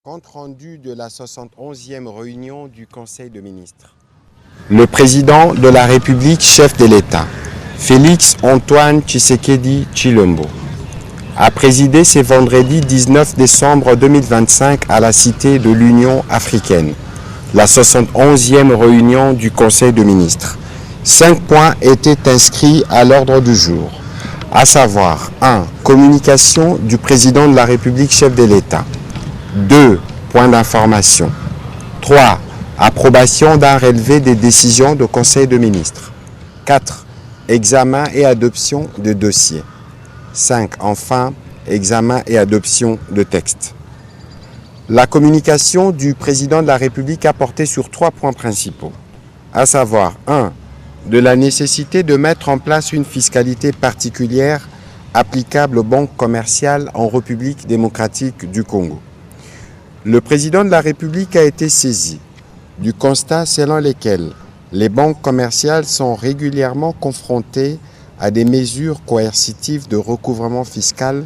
Compte rendu de la 71e réunion du Conseil de ministres. Le président de la République, chef de l'État, Félix Antoine Tshisekedi Tshilombo, a présidé ce vendredi 19 décembre 2025 à la Cité de l'Union africaine, la 71e réunion du Conseil de ministres. 5 points étaient inscrits à l'ordre du jour, à savoir 1. Communication du président de la République, chef de l'État. 2. Points d'information. 3. Approbation d'un relevé des décisions du Conseil de ministres. 4. Examen et adoption de dossiers. 5. Enfin, examen et adoption de textes. La communication du président de la République a porté sur 3 points principaux, à savoir 1. De la nécessité de mettre en place une fiscalité particulière applicable aux banques commerciales en République démocratique du Congo. Le président de la République a été saisi du constat selon lequel les banques commerciales sont régulièrement confrontées à des mesures coercitives de recouvrement fiscal,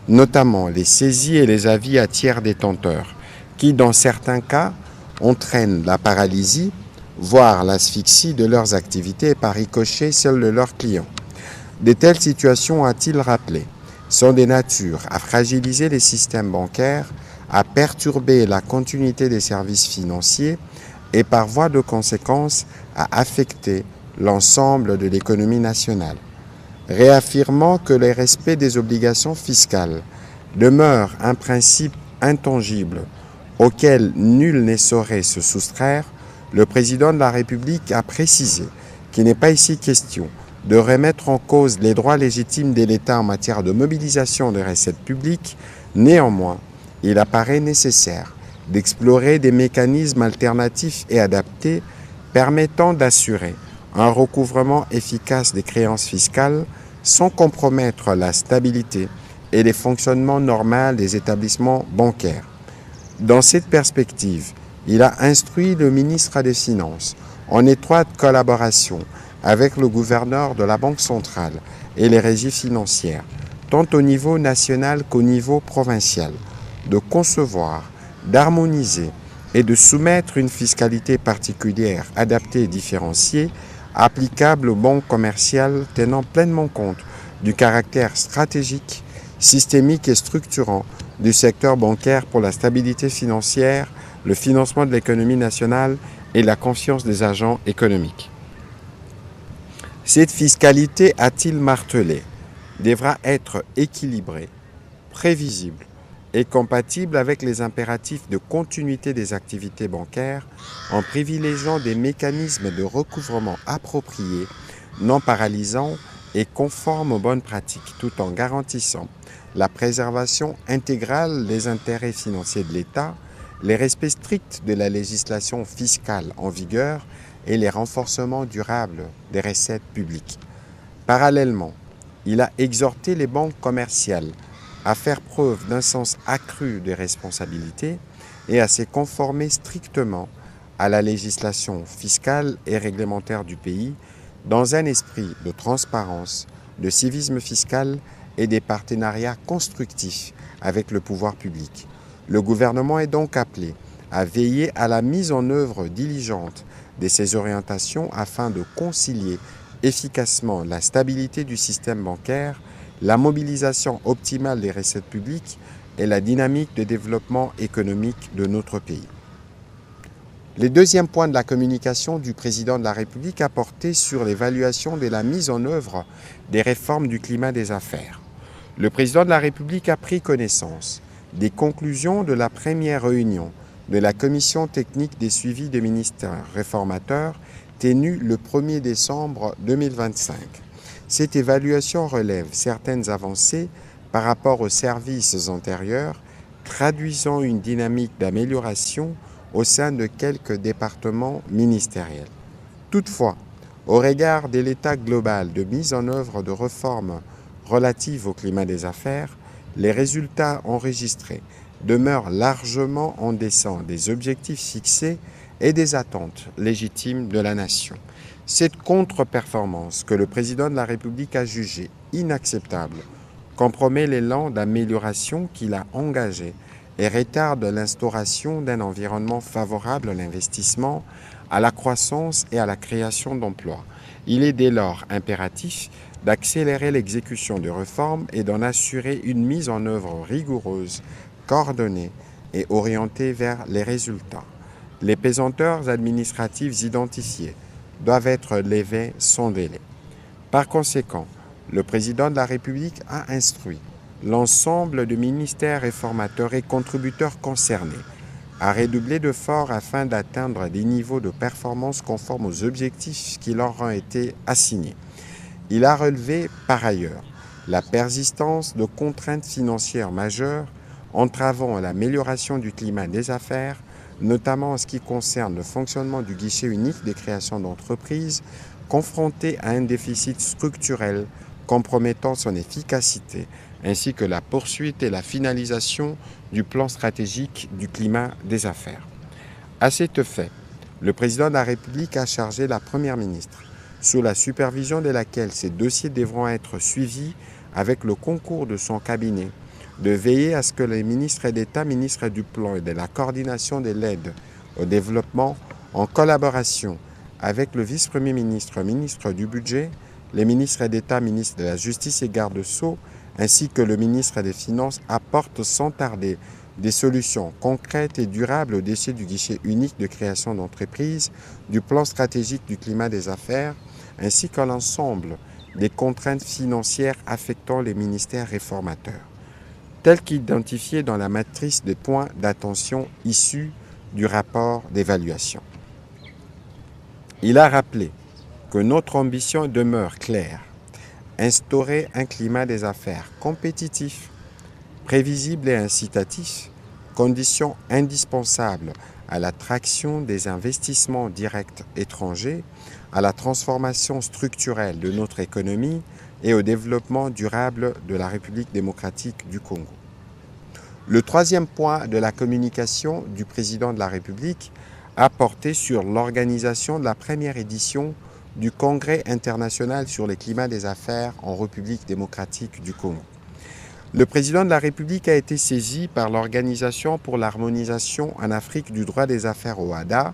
notamment les saisies et les avis à tiers détenteurs, qui dans certains cas entraînent la paralysie, voire l'asphyxie de leurs activités et par ricochet celle de leurs clients. De telles situations, a-t-il rappelé, sont des natures à fragiliser les systèmes bancaires, à perturber la continuité des services financiers et par voie de conséquence à affecter l'ensemble de l'économie nationale. Réaffirmant que le respect des obligations fiscales demeure un principe intangible auquel nul ne saurait se soustraire, le président de la République a précisé qu'il n'est pas ici question de remettre en cause les droits légitimes de l'État en matière de mobilisation des recettes publiques. Néanmoins, il apparaît nécessaire d'explorer des mécanismes alternatifs et adaptés permettant d'assurer un recouvrement efficace des créances fiscales sans compromettre la stabilité et les fonctionnements normaux des établissements bancaires. Dans cette perspective, il a instruit le ministre des Finances, en étroite collaboration avec le gouverneur de la Banque centrale et les régies financières, tant au niveau national qu'au niveau provincial, de concevoir, d'harmoniser et de soumettre une fiscalité particulière, adaptée et différenciée, applicable aux banques commerciales tenant pleinement compte du caractère stratégique, systémique et structurant du secteur bancaire pour la stabilité financière, le financement de l'économie nationale et la confiance des agents économiques. Cette fiscalité, a-t-il martelé, devra être équilibrée, prévisible et compatible avec les impératifs de continuité des activités bancaires en privilégiant des mécanismes de recouvrement appropriés, non paralysants et conformes aux bonnes pratiques, tout en garantissant la préservation intégrale des intérêts financiers de l'État, les respects stricts de la législation fiscale en vigueur et les renforcements durables des recettes publiques. Parallèlement, il a exhorté les banques commerciales à faire preuve d'un sens accru des responsabilités et à se conformer strictement à la législation fiscale et réglementaire du pays dans un esprit de transparence, de civisme fiscal et des partenariats constructifs avec le pouvoir public. Le gouvernement est donc appelé à veiller à la mise en œuvre diligente de ces orientations afin de concilier efficacement la stabilité du système bancaire, la mobilisation optimale des recettes publiques et la dynamique de développement économique de notre pays. Le deuxième point de la communication du président de la République a porté sur l'évaluation de la mise en œuvre des réformes du climat des affaires. Le président de la République a pris connaissance des conclusions de la première réunion de la commission technique des suivis des ministères réformateurs tenue le 1er décembre 2025. Cette évaluation relève certaines avancées par rapport aux services antérieurs, traduisant une dynamique d'amélioration au sein de quelques départements ministériels. Toutefois, au regard de l'état global de mise en œuvre de réformes relatives au climat des affaires, les résultats enregistrés demeurent largement en deçà des objectifs fixés et des attentes légitimes de la nation. Cette contre-performance que le président de la République a jugée inacceptable compromet l'élan d'amélioration qu'il a engagé et retarde l'instauration d'un environnement favorable à l'investissement, à la croissance et à la création d'emplois. Il est dès lors impératif d'accélérer l'exécution de réformes et d'en assurer une mise en œuvre rigoureuse, coordonnée et orientée vers les résultats. Les pesanteurs administratives identifiées doivent être levées sans délai. Par conséquent, le président de la République a instruit l'ensemble des ministères réformateurs et contributeurs concernés à redoubler d'efforts afin d'atteindre des niveaux de performance conformes aux objectifs qui leur ont été assignés. Il a relevé par ailleurs la persistance de contraintes financières majeures entravant l'amélioration du climat des affaires, notamment en ce qui concerne le fonctionnement du guichet unique des créations d'entreprises, confronté à un déficit structurel compromettant son efficacité, ainsi que la poursuite et la finalisation du plan stratégique du climat des affaires. À cet effet, le président de la République a chargé la Première ministre, sous la supervision de laquelle ces dossiers devront être suivis avec le concours de son cabinet, de veiller à ce que les ministres d'État, ministres du Plan et de la coordination de l'aide au développement, en collaboration avec le vice-premier ministre, ministre du Budget, les ministres d'État, ministres de la Justice et garde-sceaux, ainsi que le ministre des Finances, apportent sans tarder des solutions concrètes et durables au dossier du guichet unique de création d'entreprises, du plan stratégique du climat des affaires, ainsi qu'à l'ensemble des contraintes financières affectant les ministères réformateurs, telles qu'identifiées dans la matrice des points d'attention issus du rapport d'évaluation. Il a rappelé que notre ambition demeure claire: instaurer un climat des affaires compétitif, prévisible et incitatif, condition indispensable à l'attraction des investissements directs étrangers, à la transformation structurelle de notre économie et au développement durable de la République démocratique du Congo. Le troisième point de la communication du président de la République a porté sur l'organisation de la première édition du Congrès international sur le climat des affaires en République démocratique du Congo. Le président de la République a été saisi par l'Organisation pour l'harmonisation en Afrique du droit des affaires OHADA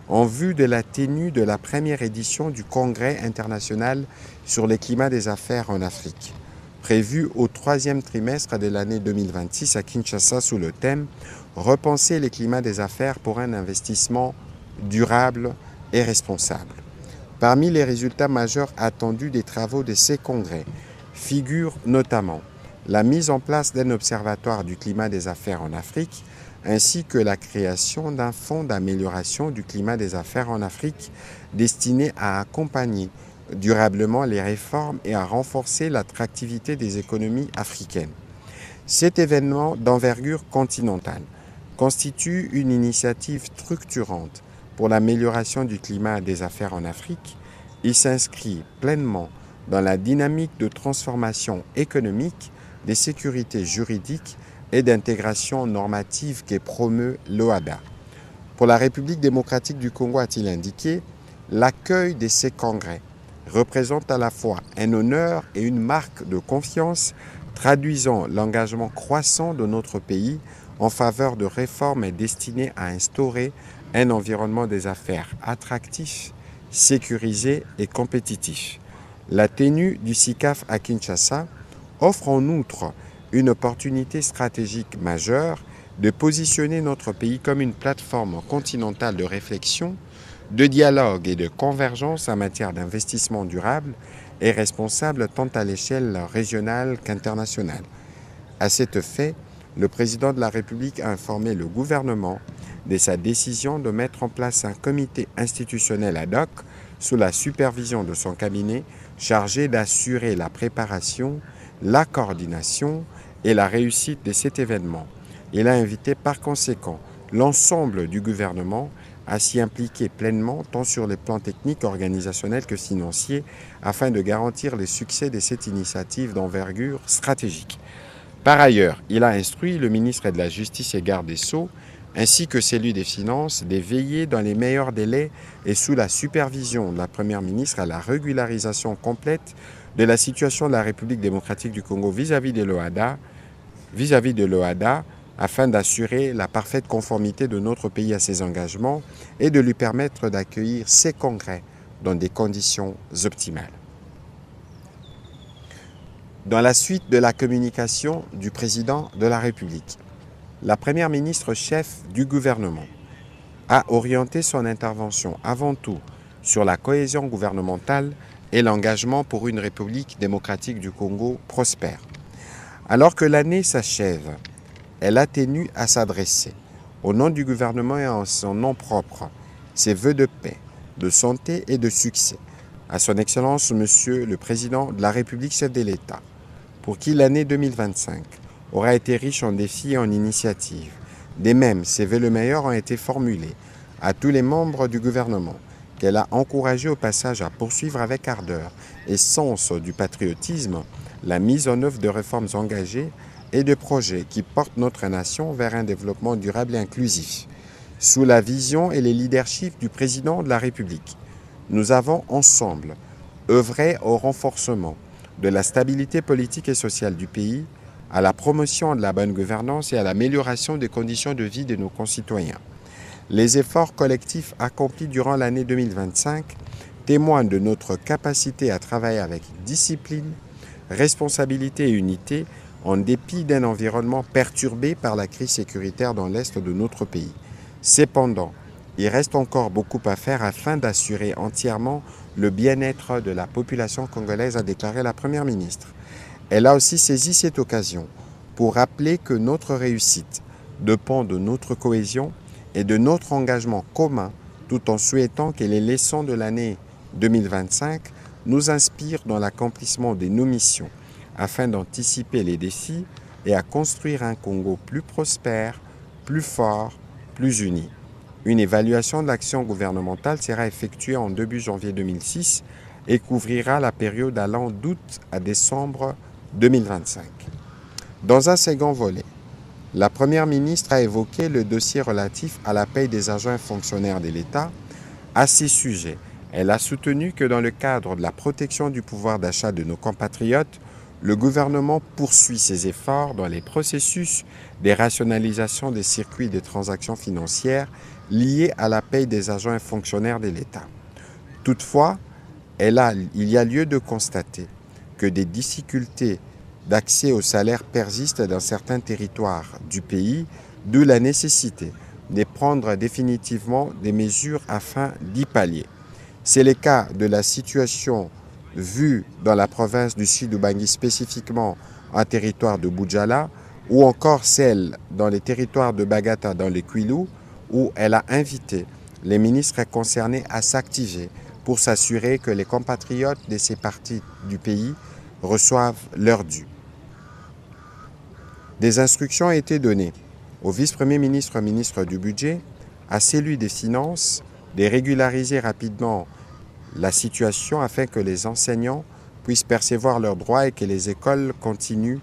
en vue de la tenue de la première édition du Congrès international sur le climat des affaires en Afrique, prévu au troisième trimestre de l'année 2026 à Kinshasa sous le thème « Repenser le climat des affaires pour un investissement durable et responsable ». Parmi les résultats majeurs attendus des travaux de ces congrès figurent notamment la mise en place d'un observatoire du climat des affaires en Afrique, ainsi que la création d'un fonds d'amélioration du climat des affaires en Afrique destiné à accompagner durablement les réformes et à renforcer l'attractivité des économies africaines. Cet événement d'envergure continentale constitue une initiative structurante pour l'amélioration du climat des affaires en Afrique. Il s'inscrit pleinement dans la dynamique de transformation économique, de sécurité juridique et d'intégration normative que promeut l'OHADA. Pour la République démocratique du Congo, a-t-il indiqué, l'accueil de ces congrès représente à la fois un honneur et une marque de confiance, traduisant l'engagement croissant de notre pays en faveur de réformes destinées à instaurer un environnement des affaires attractif, sécurisé et compétitif. La tenue du SICAF à Kinshasa offre en outre une opportunité stratégique majeure de positionner notre pays comme une plateforme continentale de réflexion, de dialogue et de convergence en matière d'investissement durable et responsable tant à l'échelle régionale qu'internationale. À cet effet, le président de la République a informé le gouvernement de sa décision de mettre en place un comité institutionnel ad hoc sous la supervision de son cabinet chargé d'assurer la préparation, la coordination et la réussite de cet événement. Il a invité par conséquent l'ensemble du gouvernement à s'y impliquer pleinement tant sur les plans techniques, organisationnels que financiers afin de garantir le succès de cette initiative d'envergure stratégique. Par ailleurs, il a instruit le ministre de la Justice et garde des Sceaux ainsi que celui des Finances de veiller dans les meilleurs délais et sous la supervision de la Première ministre à la régularisation complète de la situation de la République démocratique du Congo vis-à-vis de l'OHADA, afin d'assurer la parfaite conformité de notre pays à ses engagements et de lui permettre d'accueillir ces congrès dans des conditions optimales. Dans la suite de la communication du président de la République, la première ministre chef du gouvernement a orienté son intervention avant tout sur la cohésion gouvernementale et l'engagement pour une République démocratique du Congo prospère. Alors que l'année s'achève, elle a tenu à s'adresser, au nom du gouvernement et en son nom propre, ses vœux de paix, de santé et de succès à son Excellence Monsieur le Président de la République chef de l'État, pour qui l'année 2025 aura été riche en défis et en initiatives. De même, ses vœux le meilleur ont été formulés à tous les membres du gouvernement, qu'elle a encouragé au passage à poursuivre avec ardeur et sens du patriotisme la mise en œuvre de réformes engagées et de projets qui portent notre nation vers un développement durable et inclusif. Sous la vision et les leaderships du président de la République, nous avons ensemble œuvré au renforcement de la stabilité politique et sociale du pays, à la promotion de la bonne gouvernance et à l'amélioration des conditions de vie de nos concitoyens. Les efforts collectifs accomplis durant l'année 2025 témoignent de notre capacité à travailler avec discipline, responsabilité et unité en dépit d'un environnement perturbé par la crise sécuritaire dans l'est de notre pays. Cependant, il reste encore beaucoup à faire afin d'assurer entièrement le bien-être de la population congolaise, a déclaré la Première ministre. Elle a aussi saisi cette occasion pour rappeler que notre réussite dépend de notre cohésion et de notre engagement commun, tout en souhaitant que les leçons de l'année 2025 nous inspirent dans l'accomplissement de nos missions, afin d'anticiper les défis et à construire un Congo plus prospère, plus fort, plus uni. Une évaluation de l'action gouvernementale sera effectuée en début janvier 2006 et couvrira la période allant d'août à décembre 2025. Dans un second volet, la Première ministre a évoqué le dossier relatif à la paie des agents et fonctionnaires de l'État. À ces sujets, elle a soutenu que dans le cadre de la protection du pouvoir d'achat de nos compatriotes, le gouvernement poursuit ses efforts dans les processus de rationalisation des circuits de transactions financières liés à la paie des agents et fonctionnaires de l'État. Toutefois, il y a lieu de constater que des difficultés d'accès au salaire persistent dans certains territoires du pays, d'où la nécessité de prendre définitivement des mesures afin d'y pallier. C'est le cas de la situation vue dans la province du Sud-Ubangi, spécifiquement en territoire de Boudjala, ou encore celle dans les territoires de Bagata dans le Kwilu, où elle a invité les ministres concernés à s'activer pour s'assurer que les compatriotes de ces parties du pays reçoivent leur dû. Des instructions ont été données au vice-premier ministre, ministre du Budget, à celui des Finances, de régulariser rapidement la situation afin que les enseignants puissent percevoir leurs droits et que les écoles continuent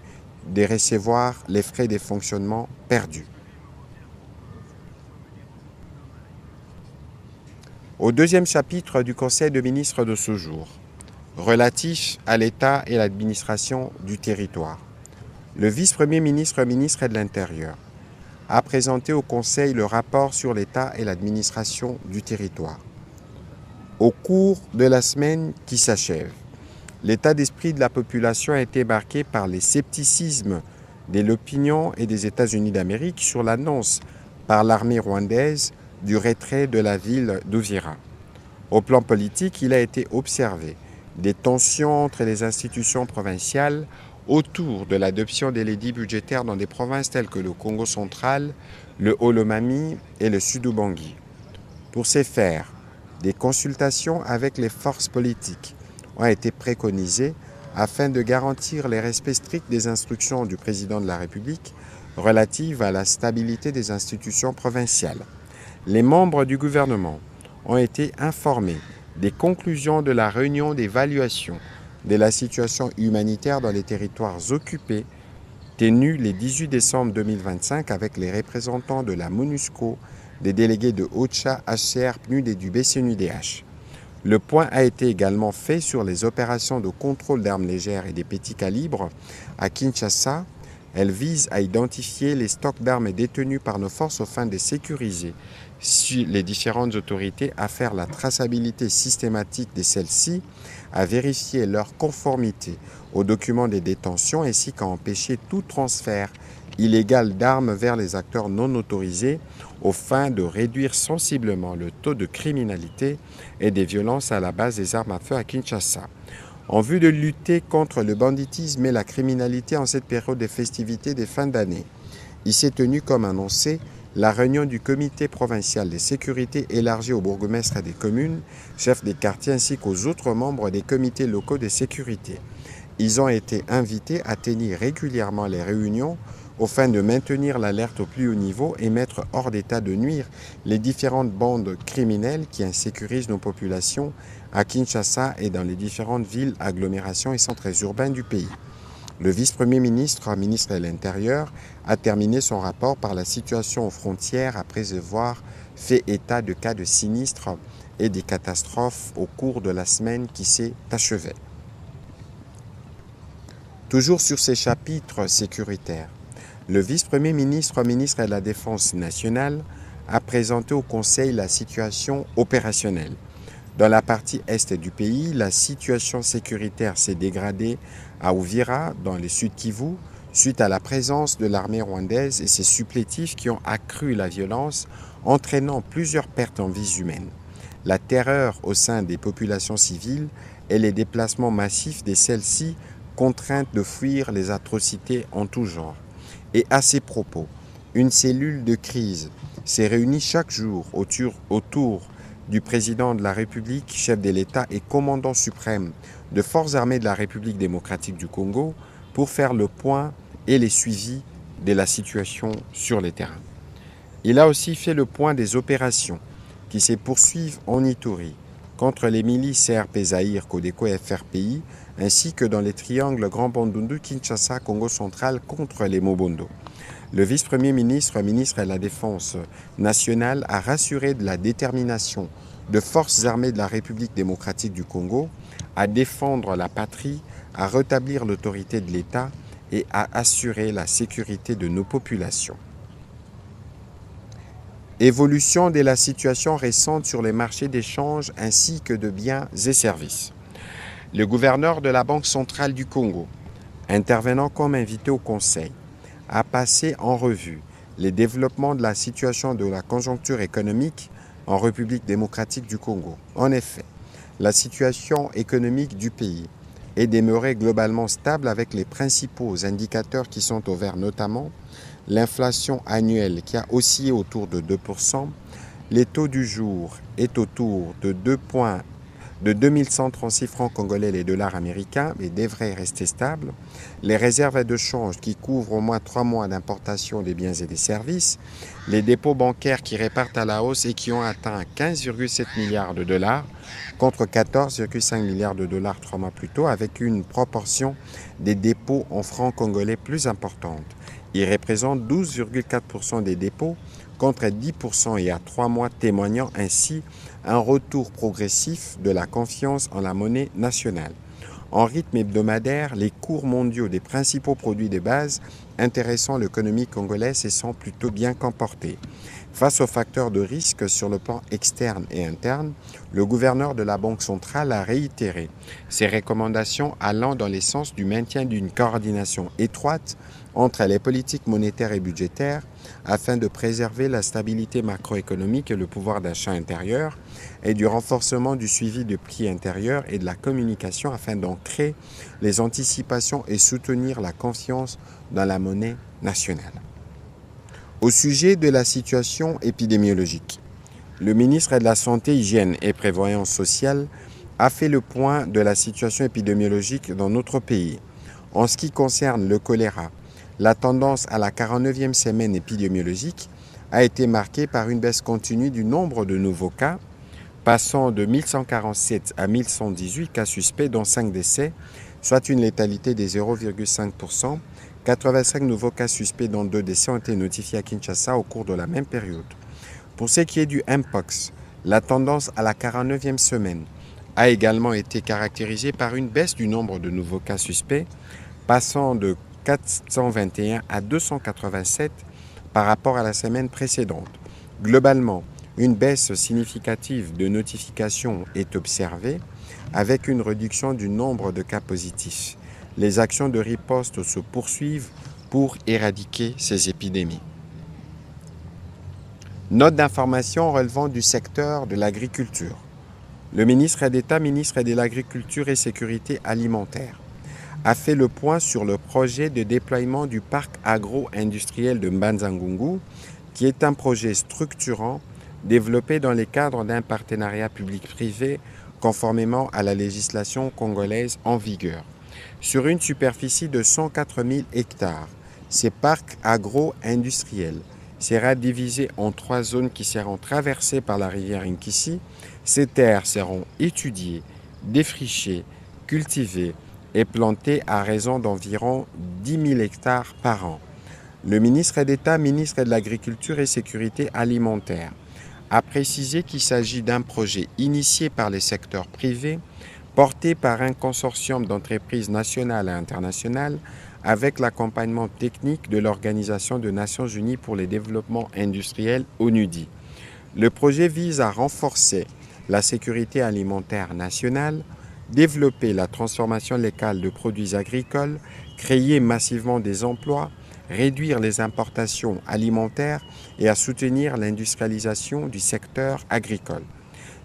de recevoir les frais de fonctionnement perdus. Au deuxième chapitre du Conseil de ministres de ce jour, relatif à l'État et l'administration du territoire, le vice-premier ministre, ministre de l'Intérieur, a présenté au Conseil le rapport sur l'État et l'administration du territoire. Au cours de la semaine qui s'achève, l'état d'esprit de la population a été marqué par les scepticismes de l'opinion et des États-Unis d'Amérique sur l'annonce par l'armée rwandaise du retrait de la ville d'Uvira. Au plan politique, il a été observé des tensions entre les institutions provinciales autour de l'adoption des lédits budgétaires dans des provinces telles que le Congo central, le Haut-Lomami et le Sud-Ubangi. Pour ce faire, des consultations avec les forces politiques ont été préconisées afin de garantir le respect strict des instructions du président de la République relatives à la stabilité des institutions provinciales. Les membres du gouvernement ont été informés des conclusions de la réunion d'évaluation de la situation humanitaire dans les territoires occupés tenue le 18 décembre 2025 avec les représentants de la MONUSCO, des délégués de OCHA, HCR, PNUD et du BCNUDH. Le point a été également fait sur les opérations de contrôle d'armes légères et des petits calibres à Kinshasa, Elle vise à identifier les stocks d'armes détenus par nos forces afin de sécuriser les différentes autorités, à faire la traçabilité systématique de celles-ci, à vérifier leur conformité aux documents de détention ainsi qu'à empêcher tout transfert illégal d'armes vers les acteurs non autorisés aux fins de réduire sensiblement le taux de criminalité et des violences à la base des armes à feu à Kinshasa. En vue de lutter contre le banditisme et la criminalité en cette période de festivités de fin d'année, il s'est tenu comme annoncé la réunion du comité provincial de sécurité élargie aux bourgmestres des communes, chefs des quartiers ainsi qu'aux autres membres des comités locaux de sécurité. Ils ont été invités à tenir régulièrement les réunions aux fins de maintenir l'alerte au plus haut niveau et mettre hors d'état de nuire les différentes bandes criminelles qui insécurisent nos populations à Kinshasa et dans les différentes villes, agglomérations et centres urbains du pays. Le vice-premier ministre, ministre de l'Intérieur, a terminé son rapport par la situation aux frontières après avoir fait état de cas de sinistres et des catastrophes au cours de la semaine qui s'est achevée. Toujours sur ces chapitres sécuritaires, le vice-premier ministre, ministre de la Défense nationale, a présenté au Conseil la situation opérationnelle. Dans la partie est du pays, la situation sécuritaire s'est dégradée à Uvira, dans le sud Kivu, suite à la présence de l'armée rwandaise et ses supplétifs qui ont accru la violence, entraînant plusieurs pertes en vies humaines. La terreur au sein des populations civiles et les déplacements massifs de celles-ci contraintes de fuir les atrocités en tout genre. Et à ces propos, une cellule de crise s'est réunie chaque jour autour du président de la République, chef de l'État et commandant suprême de forces armées de la République démocratique du Congo pour faire le point et les suivis de la situation sur les terrains. Il a aussi fait le point des opérations qui se poursuivent en Ituri contre les milices CRP Zaïre, Codeco et FRPI, ainsi que dans les triangles Grand Bandundu, Kinshasa, Congo central contre les Mobondo. Le vice-premier ministre, ministre de la Défense nationale, a rassuré de la détermination de forces armées de la République démocratique du Congo à défendre la patrie, à rétablir l'autorité de l'État et à assurer la sécurité de nos populations. Évolution de la situation récente sur les marchés d'échange ainsi que de biens et services. Le gouverneur de la Banque centrale du Congo, intervenant comme invité au Conseil, a passé en revue les développements de la situation de la conjoncture économique en République démocratique du Congo. En effet, la situation économique du pays est demeurée globalement stable avec les principaux indicateurs qui sont au vert, notamment l'inflation annuelle qui a oscillé autour de 2%, les taux du jour est autour de 2136 francs congolais les dollars américains et devrait rester stable. Les réserves de change qui couvrent au moins 3 mois d'importation des biens et des services. Les dépôts bancaires qui repartent à la hausse et qui ont atteint 15,7 milliards de dollars contre 14,5 milliards de dollars 3 mois plus tôt, avec une proportion des dépôts en francs congolais plus importante. Ils représentent 12,4% des dépôts contre 10% il y a 3 mois, témoignant ainsi un retour progressif de la confiance en la monnaie nationale. En rythme hebdomadaire, les cours mondiaux des principaux produits de base intéressant l'économie congolaise se sont plutôt bien comportés. Face aux facteurs de risque sur le plan externe et interne, le gouverneur de la Banque centrale a réitéré ses recommandations allant dans le sens du maintien d'une coordination étroite entre les politiques monétaires et budgétaires afin de préserver la stabilité macroéconomique et le pouvoir d'achat intérieur et du renforcement du suivi de prix intérieurs et de la communication afin d'ancrer les anticipations et soutenir la confiance dans la monnaie nationale. Au sujet de la situation épidémiologique, le ministre de la Santé, Hygiène et Prévoyance sociale a fait le point de la situation épidémiologique dans notre pays. En ce qui concerne le choléra, la tendance à la 49e semaine épidémiologique a été marquée par une baisse continue du nombre de nouveaux cas, passant de 1147 à 1118 cas suspects, dont 5 décès, soit une létalité de 0,5%. 85 nouveaux cas suspects, dont 2 décès, ont été notifiés à Kinshasa au cours de la même période. Pour ce qui est du Mpox, la tendance à la 49e semaine a également été caractérisée par une baisse du nombre de nouveaux cas suspects, passant de 421 à 287 par rapport à la semaine précédente. Globalement, une baisse significative de notifications est observée avec une réduction du nombre de cas positifs. Les actions de riposte se poursuivent pour éradiquer ces épidémies. Note d'information relevant du secteur de l'agriculture. Le ministre d'État, ministre de l'Agriculture et Sécurité alimentaire, a fait le point sur le projet de déploiement du parc agro-industriel de Mbanza-Ngungu, qui est un projet structurant développé dans le cadre d'un partenariat public-privé conformément à la législation congolaise en vigueur. Sur une superficie de 104 000 hectares, ces parcs agro-industriels sera divisé en 3 zones qui seront traversées par la rivière Nkissi. Ces terres seront étudiées, défrichées, cultivées et plantées à raison d'environ 10 000 hectares par an. Le ministre d'État, ministre de l'Agriculture et Sécurité alimentaire, a précisé qu'il s'agit d'un projet initié par les secteurs privés, porté par un consortium d'entreprises nationales et internationales avec l'accompagnement technique de l'Organisation des Nations Unies pour le développement industriel, ONUDI. Le projet vise à renforcer la sécurité alimentaire nationale, développer la transformation locale de produits agricoles, créer massivement des emplois, réduire les importations alimentaires et à soutenir l'industrialisation du secteur agricole.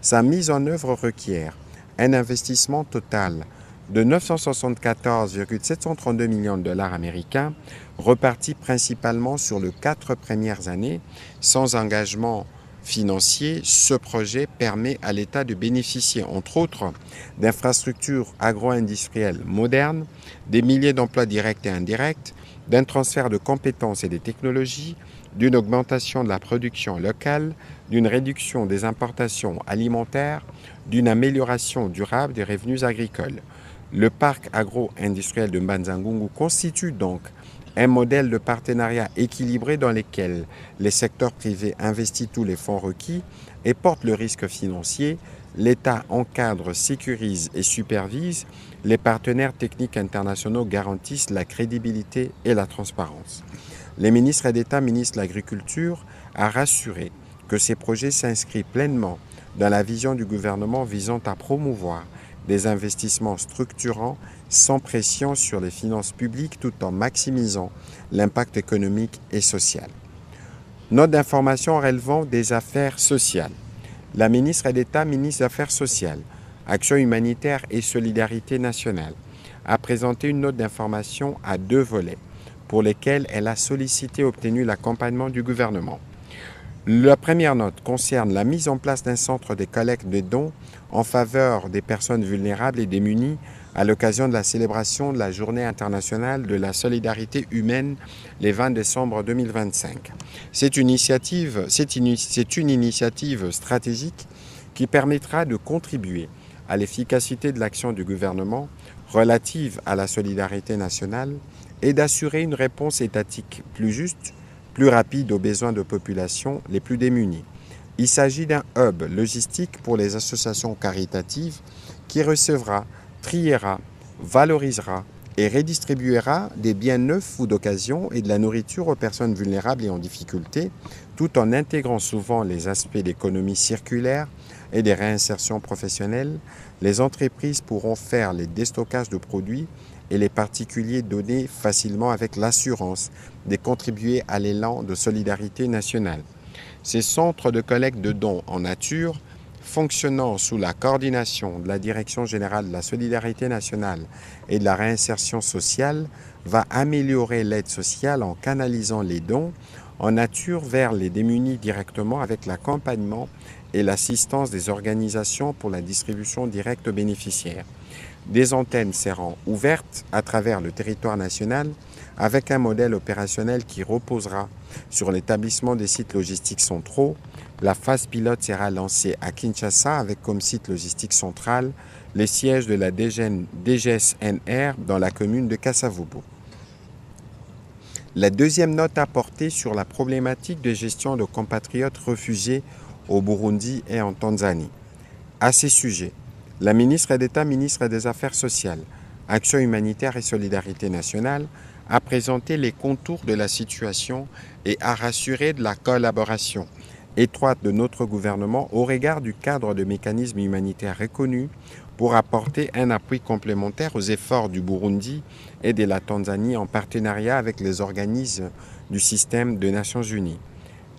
Sa mise en œuvre requiert un investissement total de 974,732 millions de dollars américains, repartis principalement sur les 4 premières années. Sans engagement financier, ce projet permet à l'État de bénéficier, entre autres, d'infrastructures agro-industrielles modernes, des milliers d'emplois directs et indirects, d'un transfert de compétences et de technologies, d'une augmentation de la production locale, d'une réduction des importations alimentaires, d'une amélioration durable des revenus agricoles. Le parc agro-industriel de Mbanza-Ngungu constitue donc un modèle de partenariat équilibré dans lequel les secteurs privés investissent tous les fonds requis et portent le risque financier. L'État encadre, sécurise et supervise. Les partenaires techniques internationaux garantissent la crédibilité et la transparence. Le ministre d'État, ministre de l'Agriculture, a rassuré que ces projets s'inscrivent pleinement dans la vision du gouvernement visant à promouvoir des investissements structurants sans pression sur les finances publiques tout en maximisant l'impact économique et social. Note d'information relevant des affaires sociales. La ministre d'État, ministre des Affaires sociales, Action humanitaire et solidarité nationale, a présenté une note d'information à 2 volets pour lesquels elle a sollicité et obtenu l'accompagnement du gouvernement. La première note concerne la mise en place d'un centre de collecte de dons en faveur des personnes vulnérables et démunies à l'occasion de la célébration de la Journée internationale de la solidarité humaine le 20 décembre 2025. C'est une initiative stratégique qui permettra de contribuer à l'efficacité de l'action du gouvernement relative à la solidarité nationale et d'assurer une réponse étatique plus juste, plus rapide aux besoins de populations les plus démunies. Il s'agit d'un hub logistique pour les associations caritatives qui recevra, triera, valorisera et redistribuera des biens neufs ou d'occasion et de la nourriture aux personnes vulnérables et en difficulté, tout en intégrant souvent les aspects d'économie circulaire et des réinsertions professionnelles. Les entreprises pourront faire les déstockages de produits et les particuliers donner facilement avec l'assurance de contribuer à l'élan de solidarité nationale. Ces centres de collecte de dons en nature, fonctionnant sous la coordination de la Direction générale de la solidarité nationale et de la réinsertion sociale, va améliorer l'aide sociale en canalisant les dons en nature vers les démunis directement avec l'accompagnement et l'assistance des organisations pour la distribution directe aux bénéficiaires. Des antennes seront ouvertes à travers le territoire national avec un modèle opérationnel qui reposera sur l'établissement des sites logistiques centraux. La phase pilote sera lancée à Kinshasa avec comme site logistique central les sièges de la DGSNR dans la commune de Kasavubu. La deuxième note a porté sur la problématique de gestion de compatriotes réfugiés au Burundi et en Tanzanie. À ces sujets, la ministre d'État, ministre des Affaires sociales, Action humanitaire et solidarité nationale, a présenté les contours de la situation et a rassuré de la collaboration étroite de notre gouvernement au regard du cadre de mécanismes humanitaires reconnus pour apporter un appui complémentaire aux efforts du Burundi et de la Tanzanie en partenariat avec les organismes du système des Nations Unies.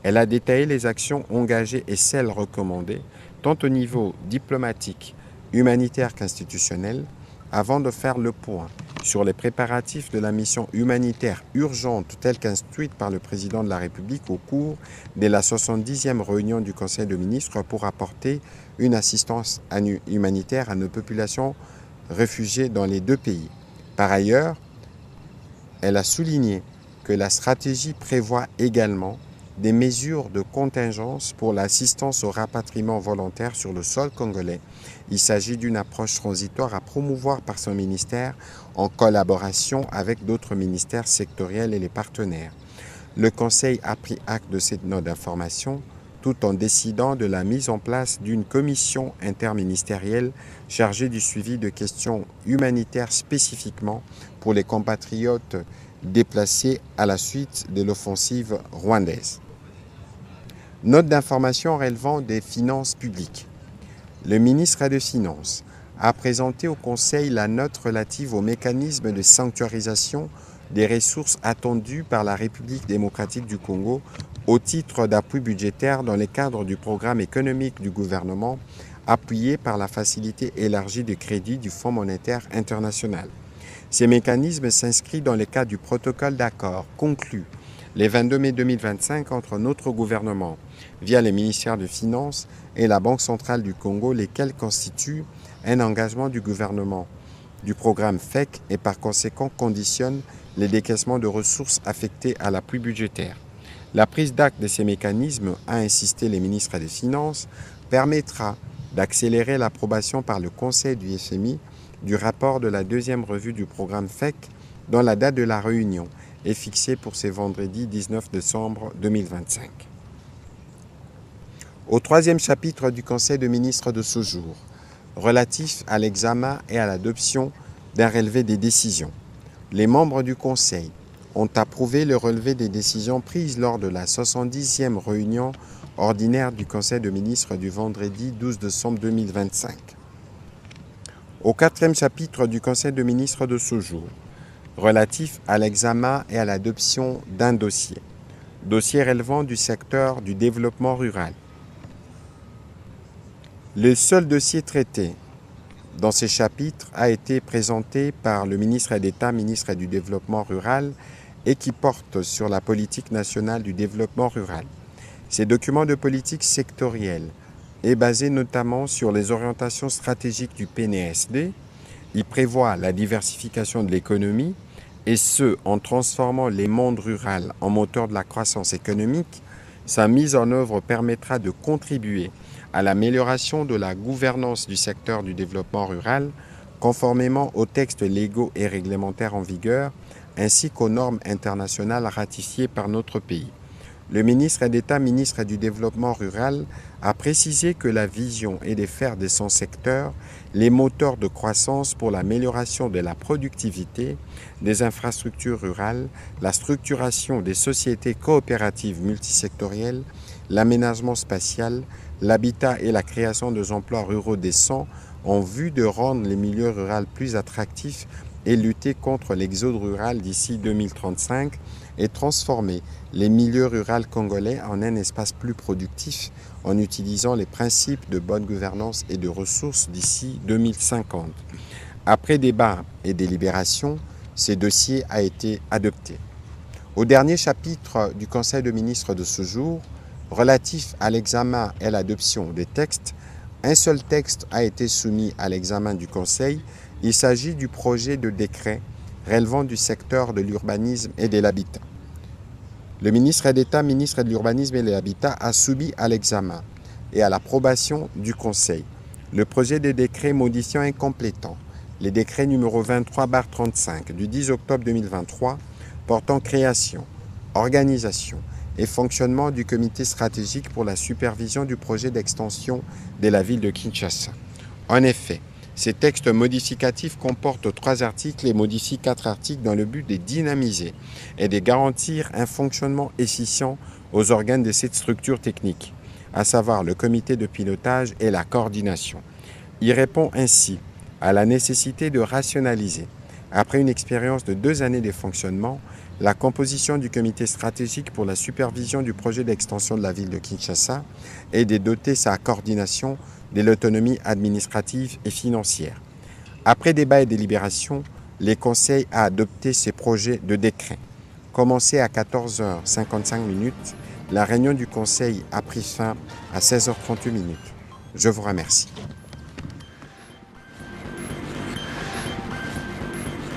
Elle a détaillé les actions engagées et celles recommandées, tant au niveau diplomatique, humanitaire qu'institutionnel, avant de faire le point sur les préparatifs de la mission humanitaire urgente telle qu'instruite par le président de la République au cours de la 70e réunion du Conseil de ministres pour apporter une assistance humanitaire à nos populations réfugiées dans les deux pays. Par ailleurs, elle a souligné que la stratégie prévoit également des mesures de contingence pour l'assistance au rapatriement volontaire sur le sol congolais. Il s'agit d'une approche transitoire à promouvoir par son ministère en collaboration avec d'autres ministères sectoriels et les partenaires. Le Conseil a pris acte de cette note d'information tout en décidant de la mise en place d'une commission interministérielle chargée du suivi de questions humanitaires spécifiquement pour les compatriotes déplacés à la suite de l'offensive rwandaise. Note d'information relevant des finances publiques. Le ministre des Finances a présenté au Conseil la note relative au mécanisme de sanctuarisation des ressources attendues par la République démocratique du Congo au titre d'appui budgétaire dans le cadre du programme économique du gouvernement appuyé par la facilité élargie de crédit du Fonds monétaire international. Ces mécanismes s'inscrivent dans le cadre du protocole d'accord conclu le 22 mai 2025 entre notre gouvernement via le ministère des Finances et la Banque centrale du Congo, lesquels constituent un engagement du gouvernement du programme FEC et par conséquent conditionnent les décaissements de ressources affectées à l'appui budgétaire. La prise d'acte de ces mécanismes, a insisté le ministre des Finances, permettra d'accélérer l'approbation par le Conseil du FMI du rapport de la deuxième revue du programme FEC dont la date de la réunion est fixée pour ce vendredi 19 décembre 2025. Au troisième chapitre du Conseil des ministres de ce jour, relatif à l'examen et à l'adoption d'un relevé des décisions, les membres du Conseil ont approuvé le relevé des décisions prises lors de la 70e réunion ordinaire du Conseil des ministres du vendredi 12 décembre 2025. Au quatrième chapitre du Conseil des ministres de ce jour, relatif à l'examen et à l'adoption d'un dossier relevant du secteur du développement rural. Le seul dossier traité dans ces chapitres a été présenté par le ministre d'État, ministre du Développement rural, et qui porte sur la politique nationale du développement rural. Ces documents de politique sectorielle est basé notamment sur les orientations stratégiques du PNSD. Il prévoit la diversification de l'économie, et ce, en transformant les mondes ruraux en moteur de la croissance économique. Sa mise en œuvre permettra de contribuer à l'amélioration de la gouvernance du secteur du développement rural, conformément aux textes légaux et réglementaires en vigueur, ainsi qu'aux normes internationales ratifiées par notre pays. Le ministre d'État, ministre du Développement rural, a précisé que la vision est de faire de son secteur les moteurs de croissance pour l'amélioration de la productivité, des infrastructures rurales, la structuration des sociétés coopératives multisectorielles, l'aménagement spatial, l'habitat et la création d'emplois ruraux décents en vue de rendre les milieux ruraux plus attractifs et lutter contre l'exode rural d'ici 2035 et transformer les milieux ruraux congolais en un espace plus productif en utilisant les principes de bonne gouvernance et de ressources d'ici 2050. Après débat et délibération, ce dossier a été adopté. Au dernier chapitre du Conseil des ministres de ce jour, relatif à l'examen et l'adoption des textes, un seul texte a été soumis à l'examen du Conseil. Il s'agit du projet de décret relevant du secteur de l'urbanisme et de l'habitat. Le ministre d'État, ministre de l'Urbanisme et de l'Habitat, a soumis à l'examen et à l'approbation du Conseil le projet de décret modifiant et complétant les décrets numéro 23/35 du 10 octobre 2023 portant création, organisation et fonctionnement du comité stratégique pour la supervision du projet d'extension de la ville de Kinshasa. En effet, Ces textes modificatifs comportent 3 articles et modifient 4 articles dans le but de dynamiser et de garantir un fonctionnement efficient aux organes de cette structure technique, à savoir le comité de pilotage et la coordination. Il répond ainsi à la nécessité de rationaliser, après une expérience de 2 années de fonctionnement, la composition du comité stratégique pour la supervision du projet d'extension de la ville de Kinshasa et de doter sa coordination de l'autonomie administrative et financière. Après débat et délibération, le Conseil a adopté ces projets de décret. Commencé à 14h55, la réunion du Conseil a pris fin à 16h38. Je vous remercie.